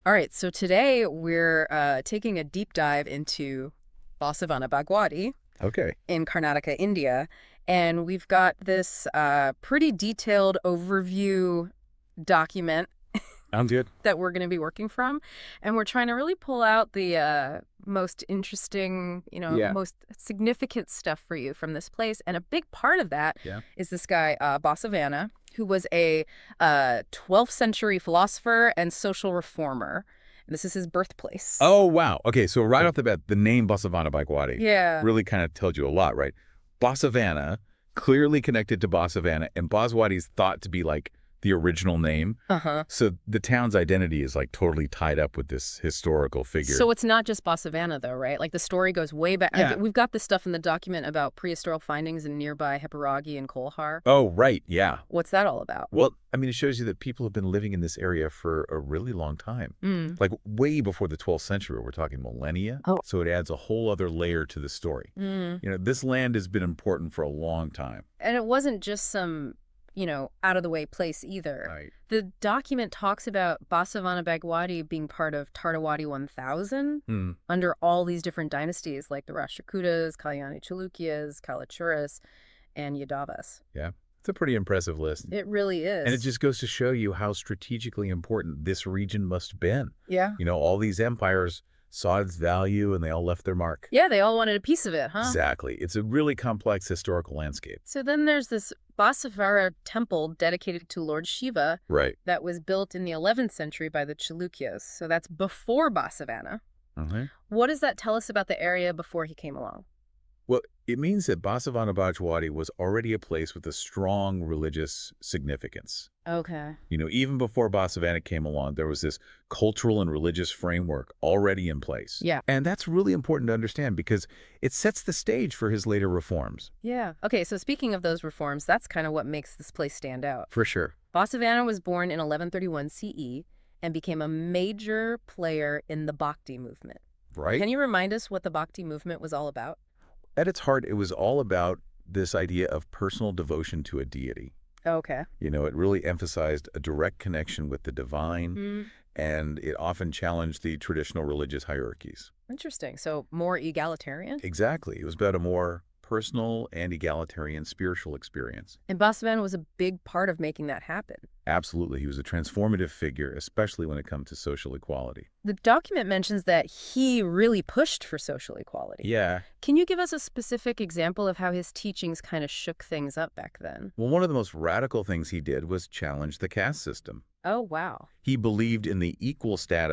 All right, so today we're taking a deep dive into basavana bagewadi Okay. in Karnataka, India, and we've got this pretty detailed overview document Sounds good. that we're going to be working from, and we're trying to really pull out the most interesting, Yeah. most significant stuff for you from this place. And a big part of that Yeah. is this guy, Basavana, who was a 12th century philosopher and social reformer. And this is his birthplace. Oh, wow. Okay, so right off the bat, the name Basavana Bagewadi Yeah. really kind of tells you a lot, right? Basavana, clearly connected to Basavana, and Baswadi is thought to be like the original name. Uh-huh. So the town's identity is like totally tied up with this historical figure. So it's not just Basavana, though, right? Like the story goes way back. Yeah. We've got this stuff in the document about prehistoric findings in nearby Hepuragi and Kolhar. Oh, right. Yeah. What's that all about? Well, I mean, it shows you that people have been living in this area for a really long time. Mm. Like way before the 12th century. We're talking millennia. Oh. So it adds a whole other layer to the story. Mm. This land has been important for a long time. And it wasn't just some, out-of-the-way place either. Right. The document talks about Basavana Bagewadi being part of Tartawadi 1000 under all these different dynasties like the Rashtrakutas, Kalyani Chalukyas, Kalachuras, and Yadavas. Yeah. It's a pretty impressive list. It really is. And it just goes to show you how strategically important this region must have been. Yeah. All these empires saw its value and they all left their mark. Yeah, they all wanted a piece of it, huh? Exactly. It's a really complex historical landscape. So then there's this Basavara temple dedicated to Lord Shiva. Right. That was built in the 11th century by the Chalukyas. So that's before Basavana. What does that tell us about the area before he came along? Well, it means that Basavana Bagewadi was already a place with a strong religious significance. Okay. Even before Basavana came along, there was this cultural and religious framework already in place. Yeah. And that's really important to understand because it sets the stage for his later reforms. Yeah. Okay, so speaking of those reforms, that's kind of what makes this place stand out. For sure. Basavana was born in 1131 CE and became a major player in the Bhakti movement. Right? Can you remind us what the Bhakti movement was all about? At its heart, it was all about this idea of personal devotion to a deity. Okay. It really emphasized a direct connection with the divine, and it often challenged the traditional religious hierarchies. Interesting. So more egalitarian? Exactly. It was about a more personal and egalitarian spiritual experience. And Basavana was a big part of making that happen. Absolutely. He was a transformative figure, especially when it comes to social equality. The document mentions that he really pushed for social equality. Yeah. Can you give us a specific example of how his teachings kind of shook things up back then? Well, one of the most radical things he did was challenge the caste system. Oh, wow. He believed in the equal status